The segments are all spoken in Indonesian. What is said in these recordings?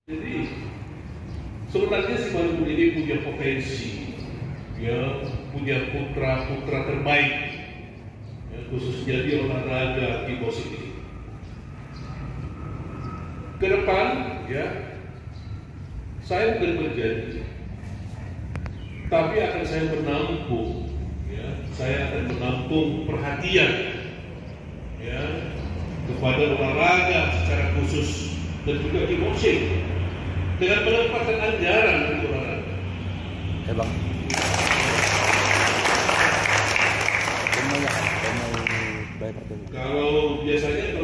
Jadi sebenarnya Simalungun ini punya potensi, ya, punya putra-putra terbaik, ya, khususnya di olahraga kickboxing ini. Ke depan, ya, saya bukan berjanji, tapi akan saya menampung, ya, saya akan menampung perhatian, ya, kepada olahraga secara khusus dan juga kickboxing dengan penempatan anggaran untuk olahraga. Ya bang. Kalau biasanya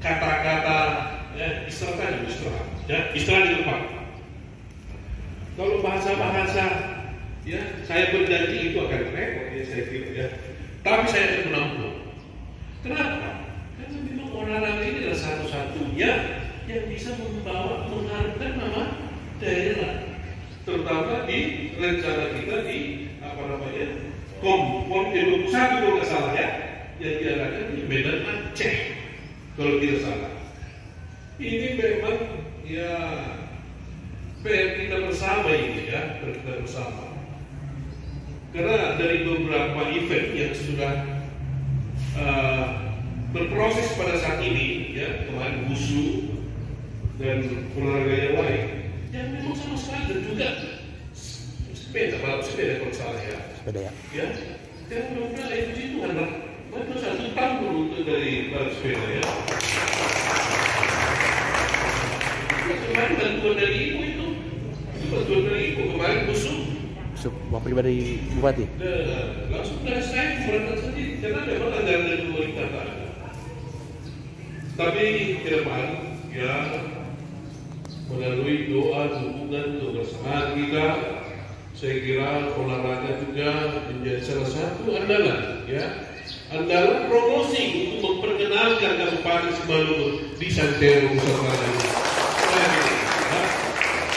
kata-kata ya, istirahat di depan. Kalau bahasa-bahasa ya saya berjanji itu akan repot ya saya kira ya. Tapi saya akan menampung. Kenapa? Karena memang olahraga ini adalah satu-satunya yang bisa mengharumkan nama daerah, terutama di rencana kita di KOM 21 kalau nggak salah ya, yang diadakan di Medan Aceh kalau tidak salah. Ini memang ya PR kita bersama ini ya, PR kita bersama. Karena dari beberapa event yang sudah berproses pada saat ini ya, kemarin WUSU dan olahraga yang lain yang memang sama sekali dan juga balap sepeda kalau salah ya. Sepeda ya. Ya, dan benar itu kan betul satu tahun untuk dari balap sepeda ya. Kemarin bantuan dari ibu itu, bantuan dari ibu kemarin WUSU. Mau pribadi bupati? Langsung dari saya berangkat sendiri karena memang anggaran dari pemerintah tak ada. Tapi ke depan ya melalui doa, dukungan, kebersamaan kita, saya kira olahraga juga menjadi salah satu andalan, ya, andalan promosi untuk memperkenalkan Kabupaten Simalungun di Santero Nusantara ini.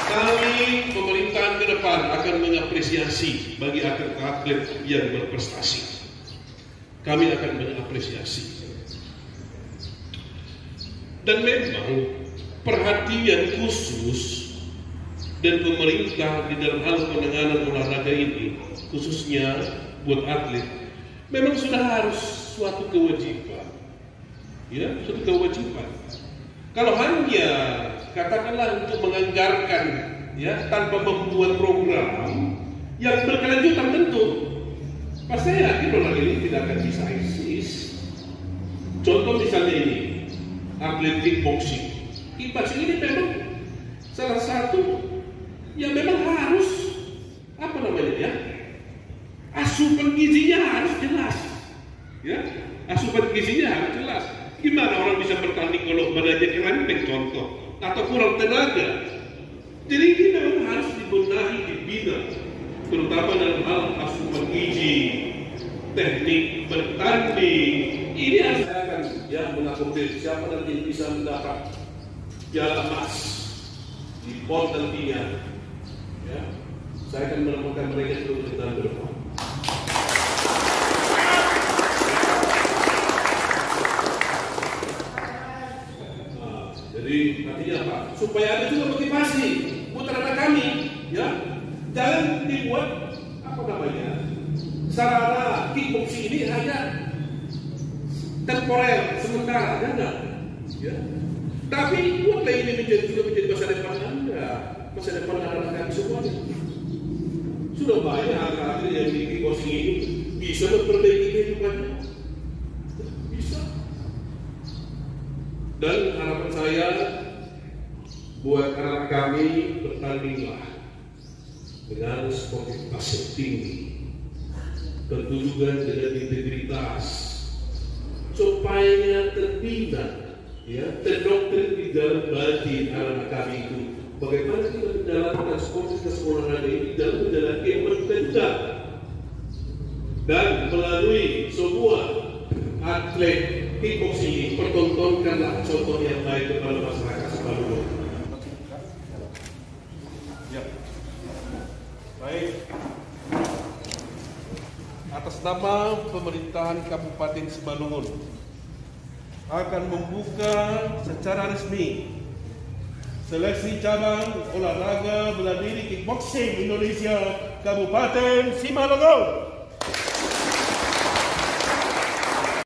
Kami pemerintahan ke depan akan mengapresiasi bagi atlet-atlet yang berprestasi. Kami akan mengapresiasi. Dan memang perhatian khusus dan pemerintah di dalam hal penanganan olahraga ini, khususnya buat atlet, memang sudah harus suatu kewajiban. Ya, suatu kewajiban. Kalau hanya katakanlah untuk menganggarkan ya tanpa membuat program yang berkelanjutan tentu pasti saya yakin olahraga ini tidak akan bisa eksis. Contoh misalnya ini atlet kickboxing. Kickboxing ini memang salah satu yang memang harus ya, asupan gizinya harus jelas, ya, asupan gizinya harus jelas. Gimana orang bisa bertanding kalau badannya kerempeng contoh atau kurang tenaga? Jadi ini memang harus dibenahi, dibina, terutama dalam hal asupan gizi, teknik bertanding. Ini harus akan ya mengakomodir siapa nanti yang bisa mendapat piala emas di PON nantinya. Ya, saya akan menemukan mereka untuk tahun depan. Jadi artinya apa? Supaya ada juga motivasi buat anak kami, ya. Jangan dibuat sarana kickboxing ini hanya temporer sementara, enggak, ya. Tapi buatlah ini juga menjadi masa depan Anda, masa depan anak-anak kami semuanya. Sudah banyak atlet yang di kickboxing ini bisa memperbaiki kehidupannya, bisa. Dan harapan saya buat anak kami bertandinglah dengan sportivitas yang tinggi, tentu juga dengan integritas, supaya terbina, ya, terdoktrin di dalam batin anak kami itu. Bagaimana kita menjalankan sportivitas olahraga ini dalam menjalani kehidupan kita juga, dan melalui semua atlet kickboxing ini pertontonkanlah contoh yang baik kepada masyarakat Simalungun. Ya, baik. Atas nama pemerintahan Kabupaten Simalungun akan membuka secara resmi Seleksi cabang olahraga bela diri kickboxing Indonesia Kabupaten Simalungun.